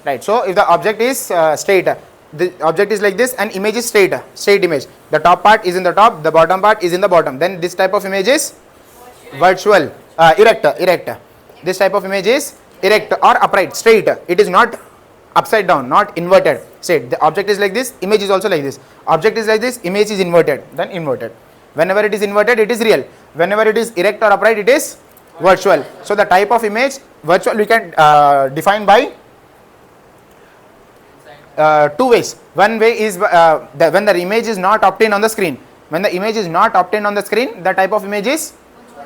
right? So if the object is straight, the object is like this and image is straight image, the top part is in the top, the bottom part is in the bottom, then this type of image is virtual, erect. This type of image is erect or upright, straight. It is not upside down, not inverted. Straight. The object is like this, image is also like this. Object is like this, image is inverted, then inverted. Whenever it is inverted, it is real. Whenever it is erect or upright, it is virtual. So the type of image virtual we can define by two ways. One way is when the image is not obtained on the screen. When the image is not obtained on the screen, the type of image is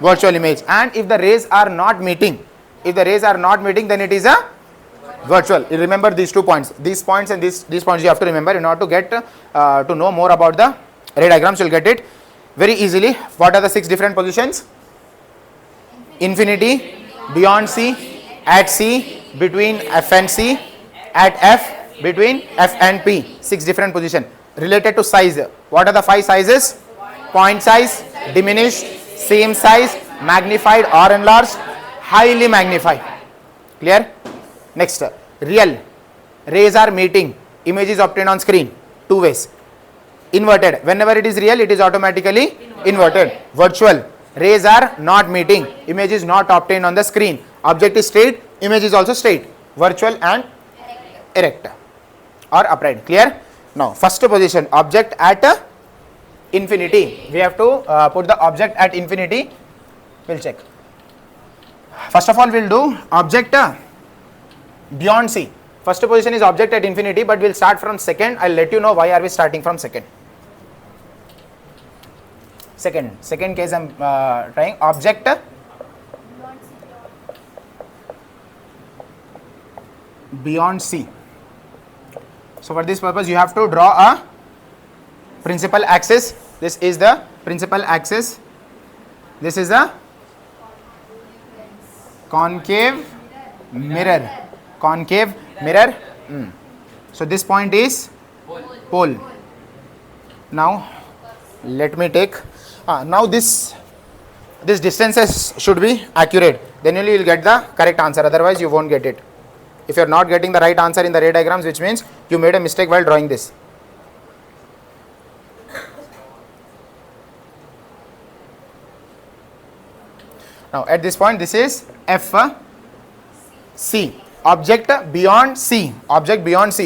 virtual image. And if the rays are not meeting, then it is a virtual. You remember these 2 points. These points and these points you have to remember in order to get to know more about the ray diagrams. You will get it very easily. What are the 6 different positions? Infinity, beyond C, at C, between F and C, at F, between F and P. 6 different positions. Related to size, what are the 5 sizes? Point size, diminished, same size, magnified or enlarged, highly magnified. Clear? Next, real. Rays are meeting, image is obtained on screen. 2 ways. Inverted. Whenever it is real, it is automatically inverted. Virtual. Rays are not meeting, image is not obtained on the screen. Object is straight, image is also straight. Virtual and erect or upright. Clear? Now, first position, object at infinity. We have to put the object at infinity. We'll check. First of all, we'll do object beyond C. First position is object at infinity, but we'll start from second. I'll let you know why are we starting from second. Second case I'm trying object beyond C. So for this purpose you have to draw a principal axis. This is the principal axis. This is the concave mirror. Concave mirror. So this point is pole. Now let me take now this distances should be accurate, then only you will get the correct answer, otherwise you won't get it. If you are not getting the right answer in the ray diagrams, which means you made a mistake while drawing this. Now at this point, this is F C, object beyond C,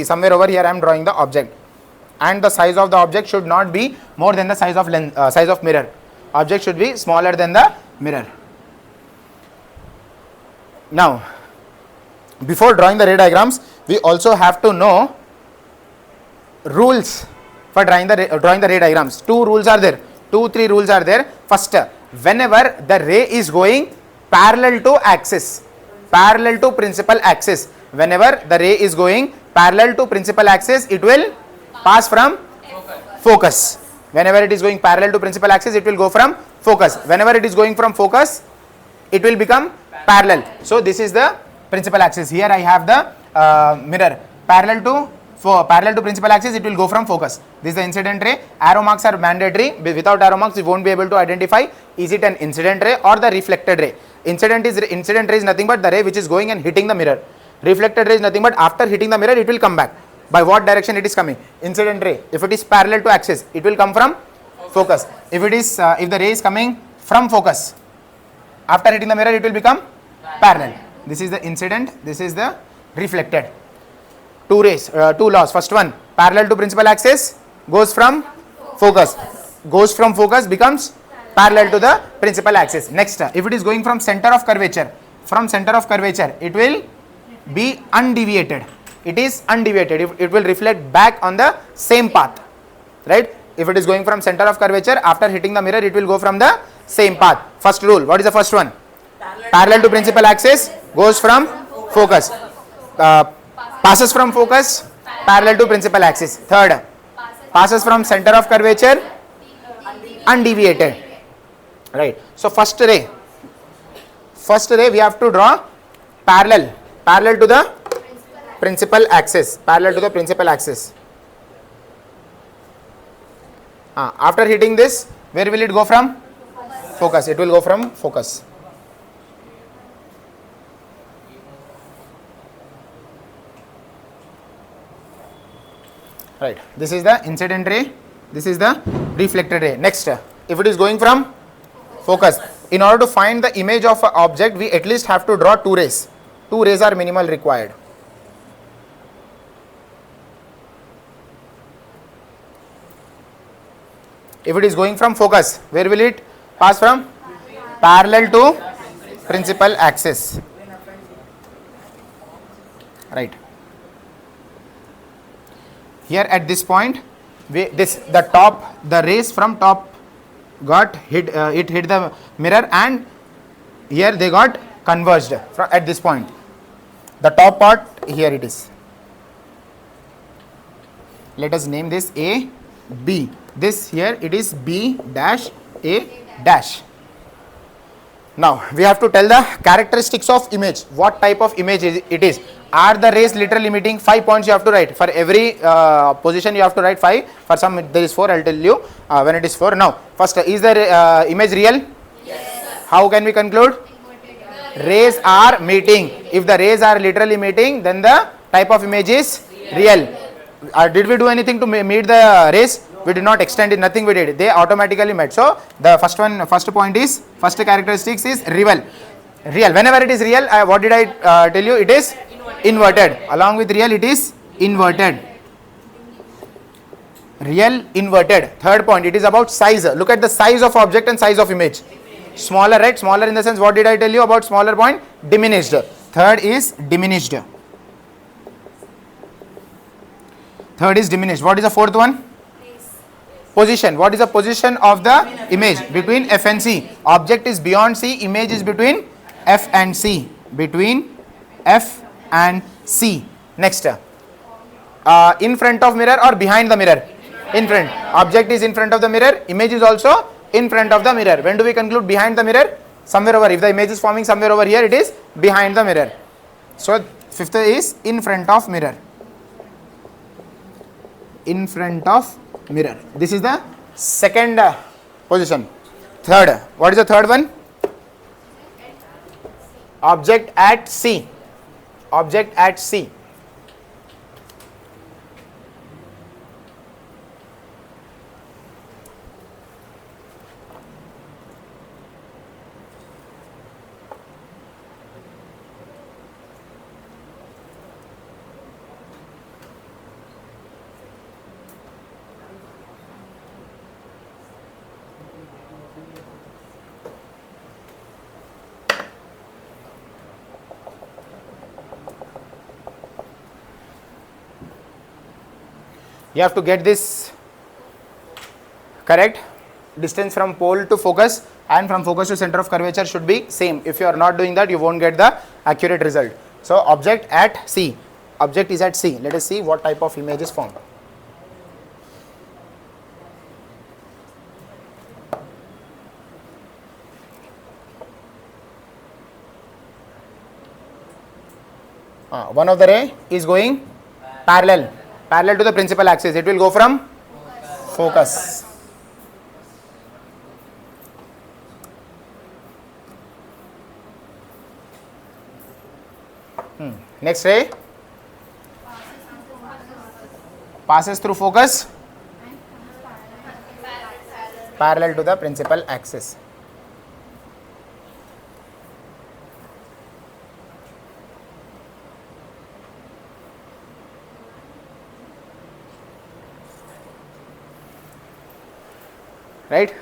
somewhere over here I am drawing the object, and the size of the object should not be more than the size of size of mirror. Object should be smaller than the mirror. Now before drawing the ray diagrams, we also have to know rules for drawing the ray diagrams. 2 rules are there, 3 rules are there. First, whenever the ray is going parallel to axis, parallel to principal axis, whenever the ray is going parallel to principal axis, it will pass from focus. Whenever it is going parallel to principal axis, it will go from focus. Whenever it is going from focus, it will become parallel. So this is the principal axis. Here I have the mirror parallel to principal axis, it will go from focus. This is the incident ray. Arrow marks are mandatory. Without arrow marks, we won't be able to identify is it an incident ray or the reflected ray. Incident ray is nothing but the ray which is going and hitting the mirror. Reflected ray is nothing but after hitting the mirror, it will come back. By what direction it is coming? Incident ray, if it is parallel to axis, it will come from focus. If it is if the ray is coming from focus, after hitting the mirror, it will become parallel. This is the incident, this is the reflected. 2 rays, 2 laws. First one, parallel to principal axis, goes from focus. Goes from focus, becomes parallel to the principal axis. Next, if it is going from center of curvature, it will be undeviated. It is undeviated. It will reflect back on the same path, right? If it is going from center of curvature, after hitting the mirror, it will go from the same path. First rule, what is the first one? Parallel to principal axis, goes from focus. Passes from focus, parallel to principal axis. Third, passes from center of curvature, undeviated, right? So first ray we have to draw parallel to the principal axis, after hitting this, where will it go from? Focus. It will go from focus. Right. This is the incident ray. This is the reflected ray. Next, if it is going from focus, in order to find the image of an object, we at least have to draw two rays. Two rays are minimal required. If it is going from focus, where will it pass from? Parallel to principal axis. Right. Here at this point, the rays from top got hit. It hit the mirror, and here they got converged at this point. The top part, here it is. Let us name this A, B. This here it is B dash A dash. Now we have to tell the characteristics of image. What type of image it is? Are the rays literally meeting? 5 points you have to write. For every position you have to write 5. For some there is 4. I will tell you when it is 4. Now first, is the image real? Yes. How can we conclude? Rays are meeting. If the rays are literally meeting, then the type of image is real. Did we do anything to meet the rays? We did not extend it, nothing we did. They automatically met. So the first characteristics is real. Whenever it is real, what did I tell you? It is inverted. Along with real, it is inverted. Real, inverted. Third point, it is about size. Look at the size of object and size of image. Smaller, right? Smaller in the sense, what did I tell you about smaller point? Diminished. Third is diminished. Third is diminished. What is the fourth one? Position. What is the position of the image? Between F and C. Object is beyond C. Image is between F and C. Between F and C. Next. In front of mirror or behind the mirror? In front. Object is in front of the mirror. Image is also in front of the mirror. When do we conclude behind the mirror? Somewhere over. If the image is forming somewhere over here, it is behind the mirror. So fifth is in front of mirror. In front of mirror. This is the second position. Third. What is the third one? Object at C. Object at C. You have to get this correct. Distance from pole to focus and from focus to center of curvature should be same. If you are not doing that, you won't get the accurate result. So object at C. Object is at C. Let us see what type of image is formed. One of the ray is going parallel to the principal axis. It will go from focus. Next ray passes through focus parallel to the principal axis. Right?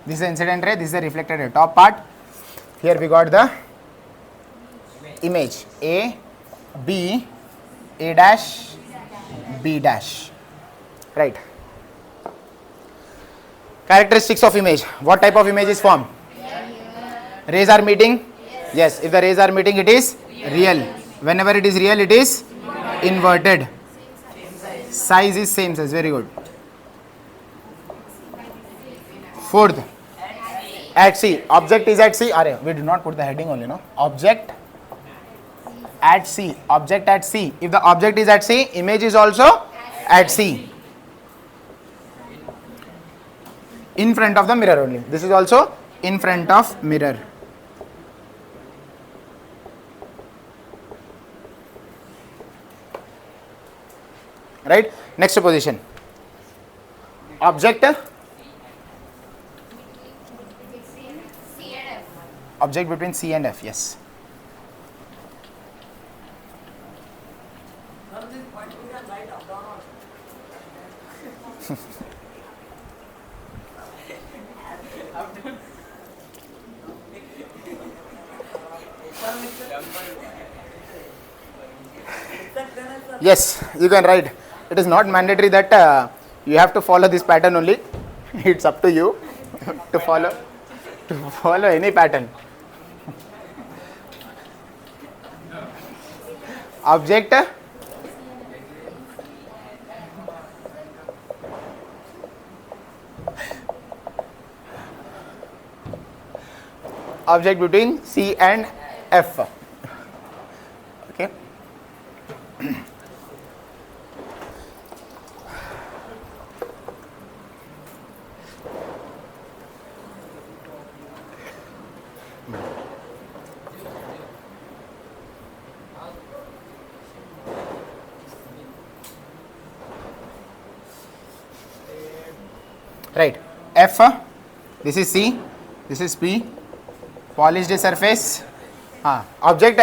This is the incident ray, this is the reflected ray. Top part, here we got the image A, B, A dash, B dash. Right? Characteristics of image. What type of image is formed? Rays are meeting? Yes. If the rays are meeting, it is real. Whenever it is real, it is inverted. Size is same size. Very good. Fourth, at C. Object is at C. We did not put the heading only, no? Object at C. Object at C. If the object is at C, image is also at C. In front of the mirror only. This is also in front of mirror. right? Next position, object between C and F. Yes. Yes, you can write. It is not mandatory that you have to follow this pattern only. It's up to you to follow any pattern. Object between C and F. Okay. Right, F, this is C, this is P, polished surface, object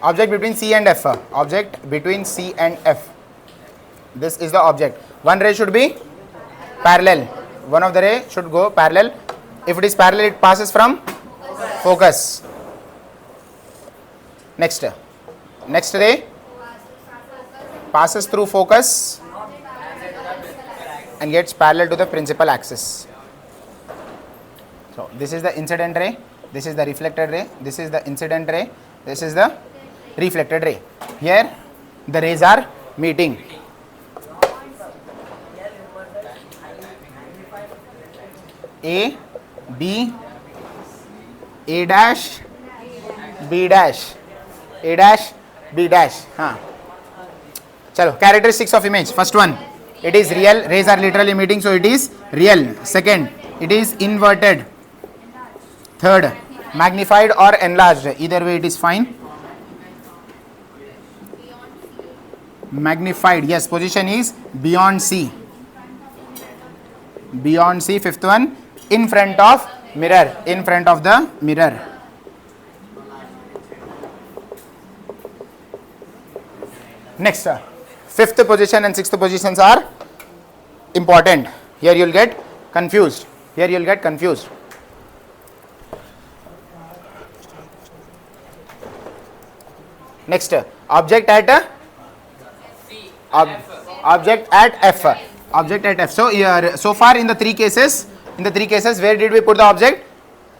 between C and F, object between C and F. This is the object. One ray should be parallel, one of the ray should go parallel. If it is parallel, it passes from focus. Next ray passes through focus and gets parallel to the principal axis. So this is the incident ray, this is the reflected ray, this is the incident ray, this is the reflected ray. Here the rays are meeting. A, B, A dash, B dash, A dash, B dash. Chalo, characteristics of image. First one, it is real, rays are literally meeting, so it is real. Second, it is inverted. Third, magnified or enlarged, either way it is fine. Magnified, yes, position is beyond C. Beyond C. Fifth one, in front of mirror, in front of the mirror. Next, fifth position and sixth positions are important. Here you will get confused. Here you will get confused. Next, object at object at F. Object at F. So here, so far in the three cases, where did we put the object?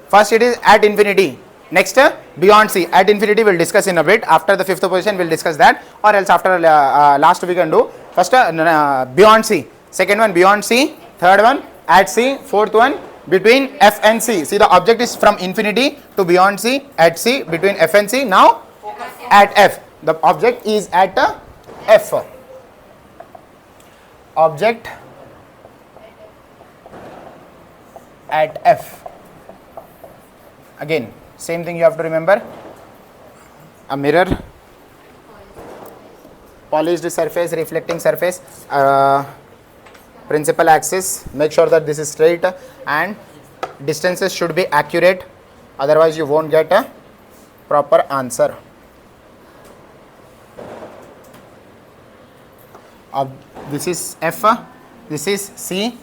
First, it is at infinity. Next, beyond C. At infinity we'll discuss in a bit. After the fifth position we'll discuss that, or else after last we can do. First, beyond C. Second one, beyond C. Third one, at C. Fourth one, between F and C. See, the object is from infinity to beyond C, at C, between F and C. Now at F. The object is at F. Object at F. Again, same thing you have to remember. A mirror, polished surface, reflecting surface, principal axis. Make sure that this is straight and distances should be accurate, otherwise you won't get a proper answer. This is F, this is C,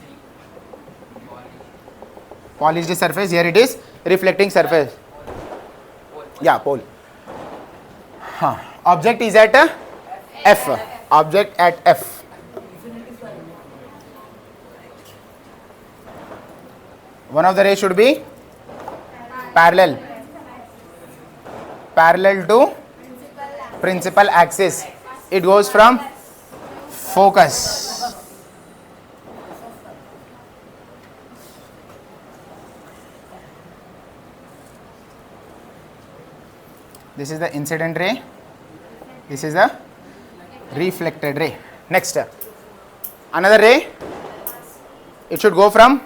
polished surface, here it is reflecting surface. Yeah, pole. Object is at F. Object at F. One of the rays should be parallel to principal axis. It goes from focus. This is the incident ray, this is the reflected ray. Next, another ray, it should go from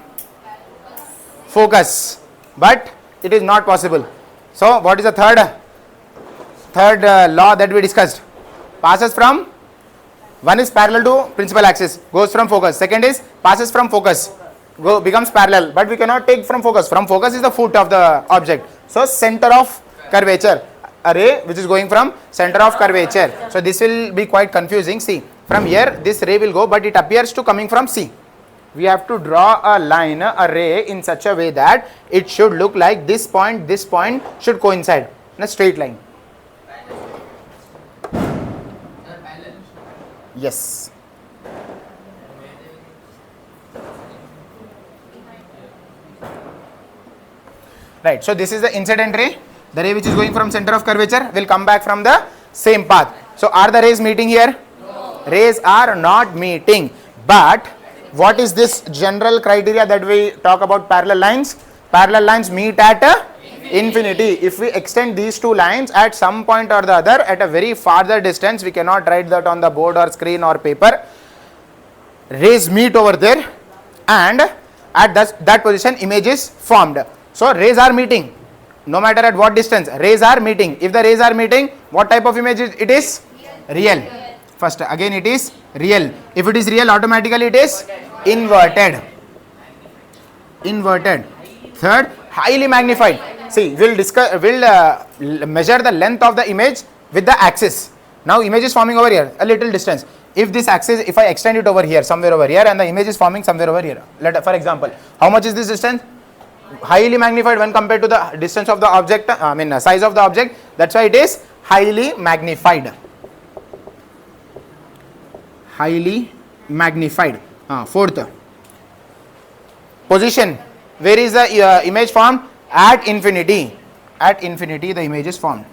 focus, but it is not possible. So what is the third law that we discussed? Passes from One is parallel to principal axis, goes from focus. Second is passes from focus, becomes parallel, but we cannot take from focus. From focus is the foot of the object. So center of curvature, a ray which is going from center of curvature. So this will be quite confusing. See, from here this ray will go, but it appears to coming from C. We have to draw a line, a ray in such a way that it should look like this point should coincide in a straight line. Yes. Right. So this is the incident ray. The ray which is going from center of curvature will come back from the same path. So are the rays meeting here? No. Rays are not meeting. But what is this general criteria that we talk about parallel lines? Parallel lines meet at infinity. If we extend these two lines at some point or the other at a very farther distance, we cannot write that on the board or screen or paper. Rays meet over there, and at that position image is formed. So rays are meeting, no matter at what distance, rays are meeting. If the rays are meeting, what type of image it is? Real. First, again it is real. If it is real, automatically it is inverted. Inverted. Third, highly magnified. See, we'll measure the length of the image with the axis. Now image is forming over here, a little distance. If this axis, if I extend it over here, somewhere over here, and the image is forming somewhere over here. For example, how much is this distance? Highly magnified when compared to the distance of the object, size of the object. That's why it is highly magnified. Highly magnified. Fourth, position. Where is the image formed? At infinity. At infinity the image is formed.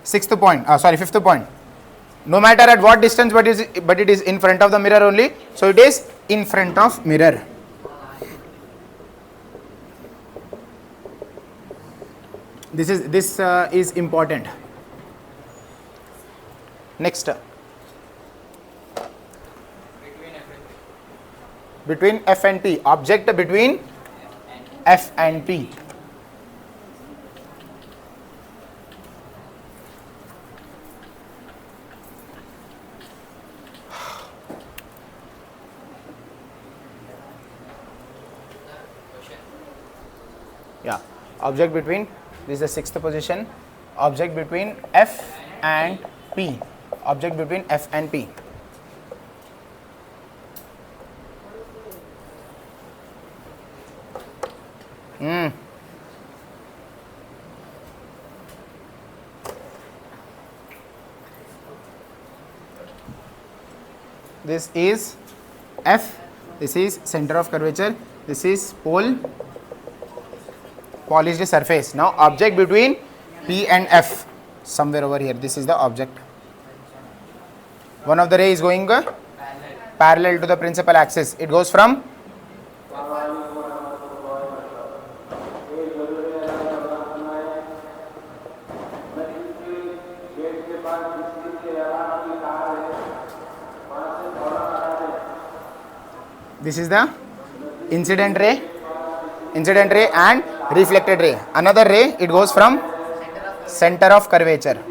Fifth point. No matter at what distance, but it is in front of the mirror only. So it is in front of mirror. This is important. Next. Between F and P. Object between F and P. Yeah. Object between, this is the sixth position. Object between F and P. Object between F and P. This is F, this is center of curvature, this is polished surface. Now object between P and F, somewhere over here, this is the object. One of the ray is going parallel to the principal axis. It goes from this is the incident ray and reflected ray. Another ray, it goes from center of curvature.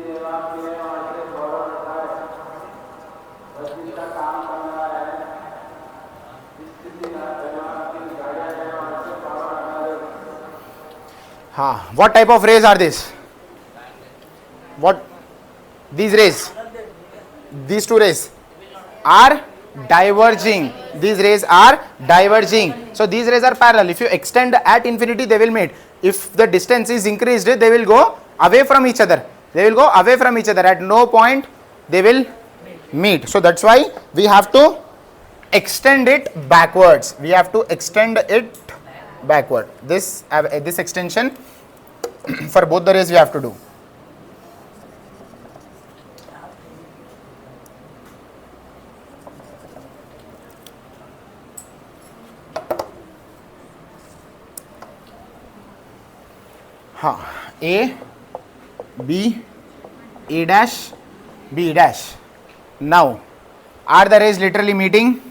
What type of rays are these? What? These rays, these two rays are diverging. These rays are diverging. So these rays are parallel. If you extend at infinity, they will meet. If the distance is increased, they will go away from each other. They will go away from each other. At no point they will meet. So that's why we have to extend it backwards. We have to extend it backward. This extension for both the rays we have to do. A, B, A dash, B dash. Now, are the rays literally meeting?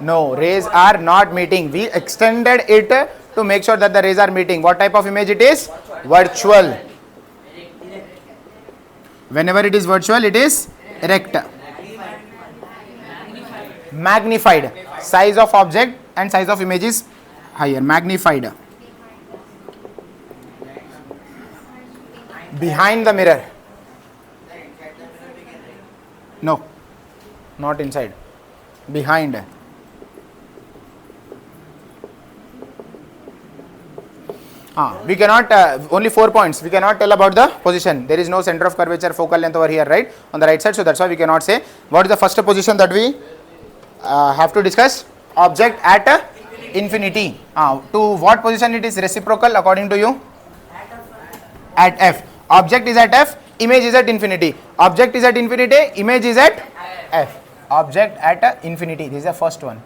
No, rays are not meeting. We extended it to make sure that the rays are meeting. What type of image it is? Virtual. Whenever it is virtual, it is rect. Magnified. Size of object and size of image is higher. Magnified. Behind the mirror. No, not inside. Behind. We cannot, only 4 points. We cannot tell about the position. There is no center of curvature, focal length over here, right? On the right side. So that's why we cannot say. What is the first position that we have to discuss? Object at infinity. To what position it is reciprocal according to you? At F. Object is at F. Image is at infinity. Object is at infinity. Image is at F. Object at infinity. This is the first one.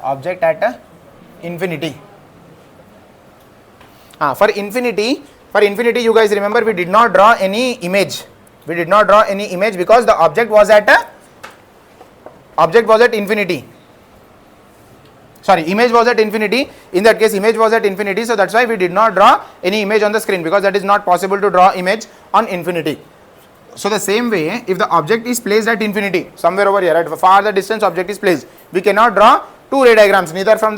Object at infinity. For infinity, you guys remember we did not draw any image. We did not draw any image because the object was at infinity. Sorry, image was at infinity. In that case, image was at infinity. So that's why we did not draw any image on the screen, because that is not possible to draw image on infinity. So the same way, if the object is placed at infinity, somewhere over here, at far the distance object is placed, we cannot draw two ray diagrams, neither from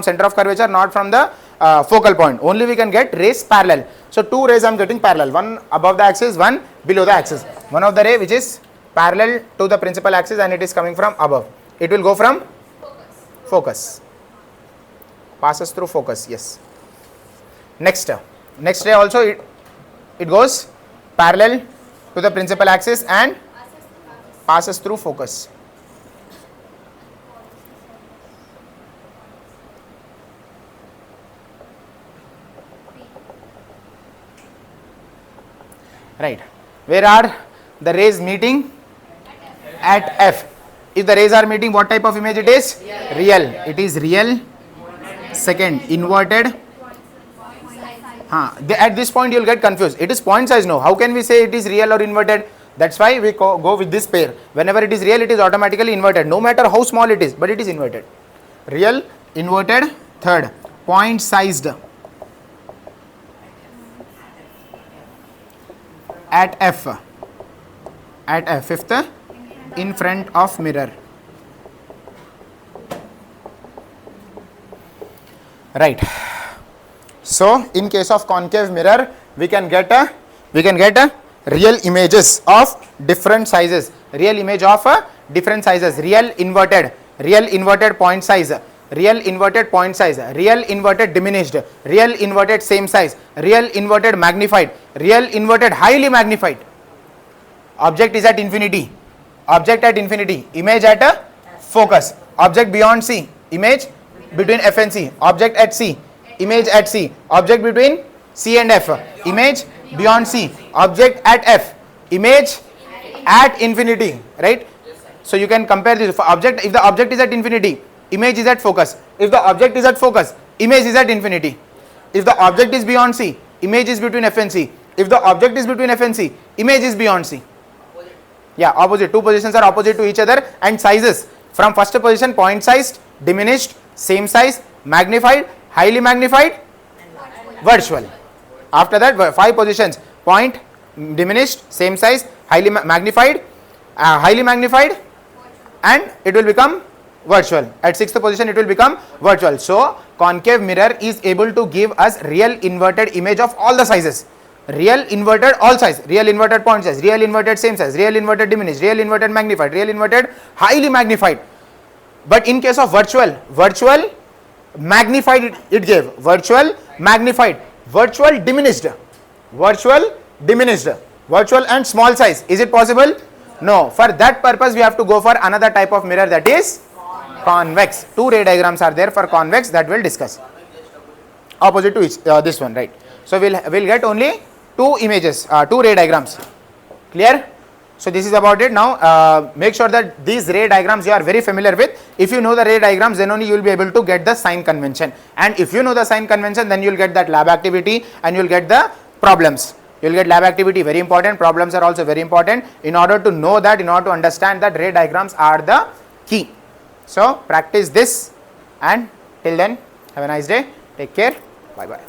center of curvature, not from the focal point. Only we can get rays parallel. So two rays I am getting parallel, one above the axis, one below the axis. One of the ray which is parallel to the principal axis and it is coming from above. It will go from focus. Passes through focus. Yes. Next ray also it goes parallel to the principal axis and passes through focus. Right. Where are the rays meeting? At F. If the rays are meeting, what type of image it is? Real. It is real. Second, inverted. At this point you will get confused. It is point size now. How can we say it is real or inverted? That's why we go with this pair. Whenever it is real, it is automatically inverted. No matter how small it is, but it is inverted. Real, inverted. Third, point sized. At F. At F. Fifth, in front of mirror. Right. So in case of concave mirror, we can get a real images of different sizes. Real image of different sizes. Real inverted point size. Real inverted point size. Real inverted diminished. Real inverted same size. Real inverted magnified. Real inverted highly magnified. Object is at infinity. Object at infinity. Image at a focus. Object beyond C. Image between F and C. Object at C. Image at C. Object between C and F. Image beyond C. Object at F. Image at infinity. Right? So you can compare this. If the object is at infinity, image is at focus. If the object is at focus, image is at infinity. If the object is beyond C, image is between F and C. If the object is between F and C, image is beyond C. Yeah, opposite. Two positions are opposite to each other, and sizes from first position: point sized, diminished, same size, magnified, highly magnified, virtual. After that, 5 positions: point, diminished, same size, highly magnified, and it will become virtual. At 6th position, it will become virtual. So concave mirror is able to give us real inverted image of all the sizes. Real inverted all size, real inverted point size, real inverted same size, real inverted diminished, real inverted magnified, real inverted highly magnified. But in case of virtual magnified it gave, virtual magnified, virtual diminished, virtual and small size. Is it possible? No. For that purpose we have to go for another type of mirror, that is convex. 2 ray diagrams are there for convex, that we'll discuss. Opposite to each this one, right? So we'll get only 2 images, 2 ray diagrams. Clear? So this is about it. Now make sure that these ray diagrams you are very familiar with. If you know the ray diagrams, then only you will be able to get the sign convention. And if you know the sign convention, then you will get that lab activity and you will get the problems. You will get lab activity, very important. Problems are also very important. In order to know that, in order to understand that, ray diagrams are the key. So practice this, and till then, have a nice day. Take care. Bye bye.